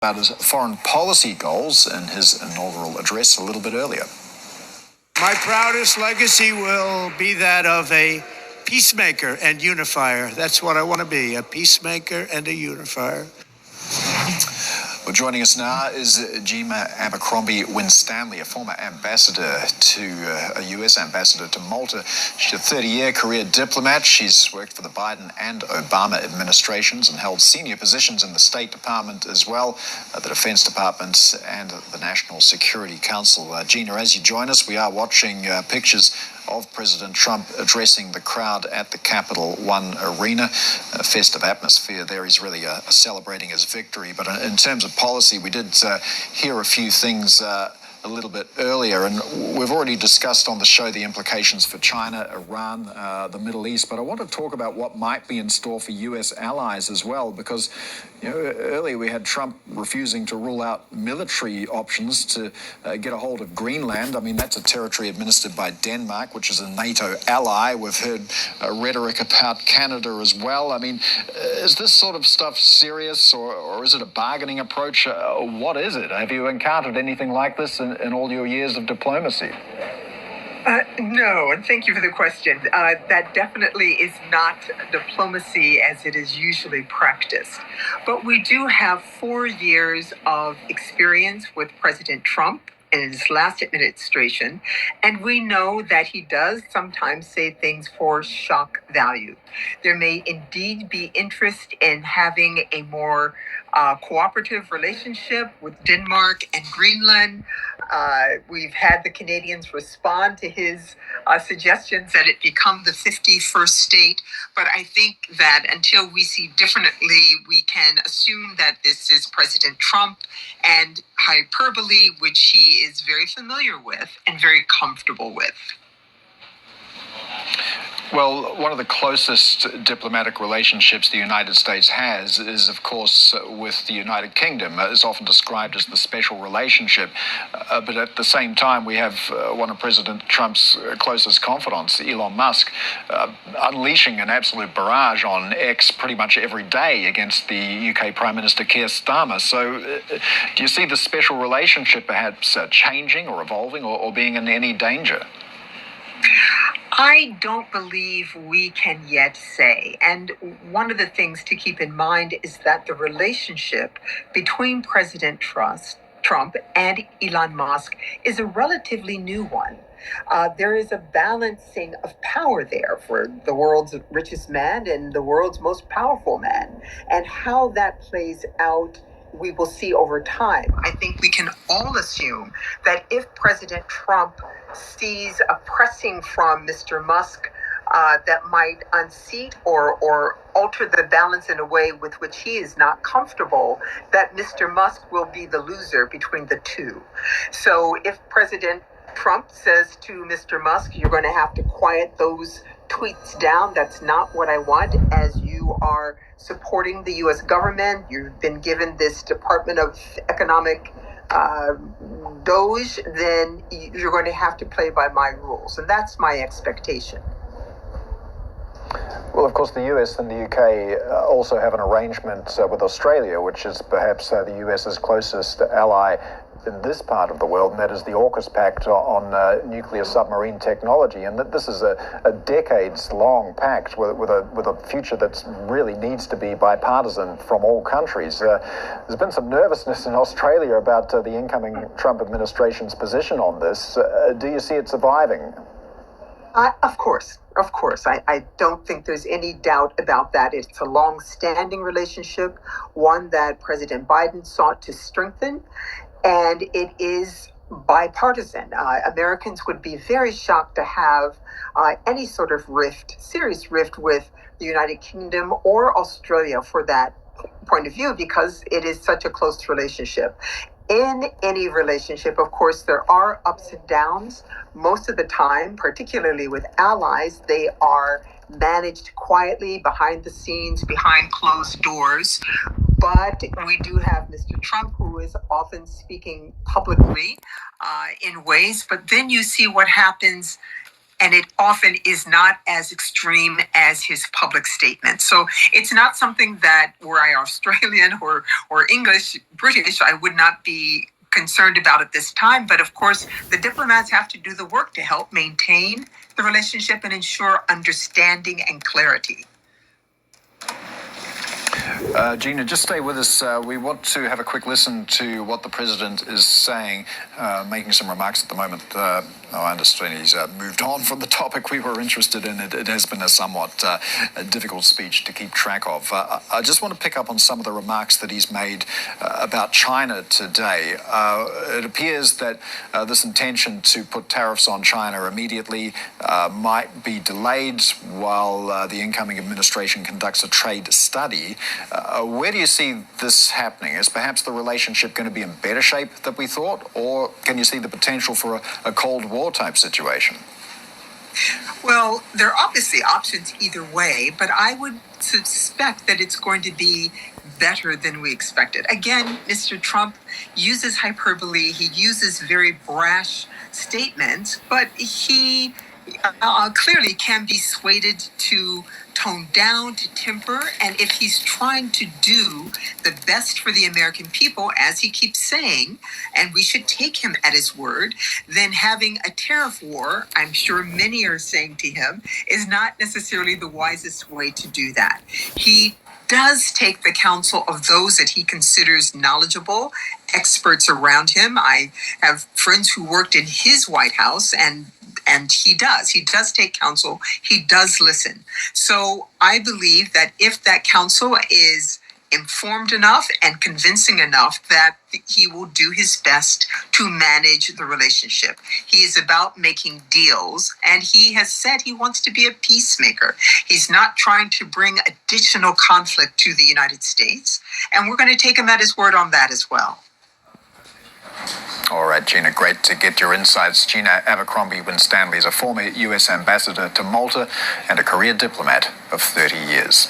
About his foreign policy goals in his inaugural address a little bit earlier. My proudest legacy will be that of a peacemaker and unifier. That's what I want to be, a peacemaker and a unifier. Well, joining us now is Gina Abercrombie-Winstanley, a former ambassador a U.S. ambassador to Malta. She's a 30-year career diplomat. She's worked for the Biden and Obama administrations and held senior positions in the State Department as well, the Defense Department and the National Security Council. Gina, as you join us, we are watching pictures of President Trump addressing the crowd at the Capital One Arena. A festive atmosphere there. He's really celebrating his victory. But in terms of policy, we did hear a few things a little bit earlier, and we've already discussed on the show the implications for China, Iran, the Middle East, but I want to talk about what might be in store for U.S. allies as well, because earlier we had Trump refusing to rule out military options to get a hold of Greenland. I mean, that's a territory administered by Denmark, which is a NATO ally. We've heard rhetoric about Canada as well. I mean, is this sort of stuff serious, or is it a bargaining approach? What is it? Have you encountered anything like this in all your years of diplomacy? No, and thank you for the question. That definitely is not diplomacy as it is usually practiced. But we do have 4 years of experience with President Trump in his last administration, and we know that he does sometimes say things for shock value. There may indeed be interest in having a more cooperative relationship with Denmark and Greenland. We've had the Canadians respond to his suggestions that it become the 51st state. But I think that until we see differently, we can assume that this is President Trump and hyperbole, which he is very familiar with and very comfortable with. Well, one of the closest diplomatic relationships the United States has is, of course, with the United Kingdom. It's often described as the special relationship. But at the same time, we have one of President Trump's closest confidants, Elon Musk, unleashing an absolute barrage on X pretty much every day against the UK Prime Minister Keir Starmer. So do you see the special relationship perhaps changing or evolving or being in any danger? I don't believe we can yet say. And one of the things to keep in mind is that the relationship between President Trump and Elon Musk is a relatively new one. There is a balancing of power there for the world's richest man and the world's most powerful man. And how that plays out, we will see over time. I think we can all assume that if President Trump sees a pressing from Mr. Musk that might unseat or alter the balance in a way with which he is not comfortable, that Mr. Musk will be the loser between the two. So if President Trump says to Mr. Musk, you're going to have to quiet those tweets down, that's not what I want, as you are supporting the U.S. government, you've been given this Department of Economic Doge, then you're going to have to play by my rules. And that's my expectation. Well, of course, the US and the UK also have an arrangement with Australia, which is perhaps the US's closest ally in this part of the world, and that is the AUKUS Pact on nuclear submarine technology. And that this is a decades-long pact with a future that really needs to be bipartisan from all countries. There's been some nervousness in Australia about the incoming Trump administration's position on this. Do you see it surviving? Of course. I don't think there's any doubt about that. It's a long-standing relationship, one that President Biden sought to strengthen, and it is bipartisan. Americans would be very shocked to have any sort of serious rift with the United Kingdom or Australia for that point of view, because it is such a close relationship. In any relationship, of course, there are ups and downs. Most of the time, particularly with allies, they are managed quietly behind the scenes, behind closed doors. But we do have Mr. Trump, who is often speaking publicly in ways. But then you see what happens and it often is not as extreme as his public statements. So it's not something that, were I Australian or English, British, I would not be concerned about at this time. But of course, the diplomats have to do the work to help maintain the relationship and ensure understanding and clarity. Gina, just stay with us. We want to have a quick listen to what the president is saying, making some remarks at the moment. I understand he's moved on from the topic we were interested in. It has been a somewhat difficult speech to keep track of. I just want to pick up on some of the remarks that he's made about China today. It appears that this intention to put tariffs on China immediately might be delayed while the incoming administration conducts a trade study. Where do you see this happening? Is perhaps the relationship going to be in better shape than we thought, or can you see the potential for a Cold War type situation? Well, there are obviously options either way, but I would suspect that it's going to be better than we expected. Again, Mr. Trump uses hyperbole, he uses very brash statements, but he clearly can be swayed to tone down, to temper, and if he's trying to do the best for the American people, as he keeps saying, and we should take him at his word, then having a tariff war, I'm sure many are saying to him, is not necessarily the wisest way to do that. He does take the counsel of those that he considers knowledgeable, experts around him. I have friends who worked in his White House, and he does take counsel. He does listen. So I believe that if that counsel is informed enough and convincing enough, that he will do his best to manage the relationship. He is about making deals, and he has said he wants to be a peacemaker. He's not trying to bring additional conflict to the United States, and we're going to take him at his word on that as well. All right, Gina, great to get your insights. Gina Abercrombie-Winstanley is a former U.S. ambassador to Malta and a career diplomat of 30 years.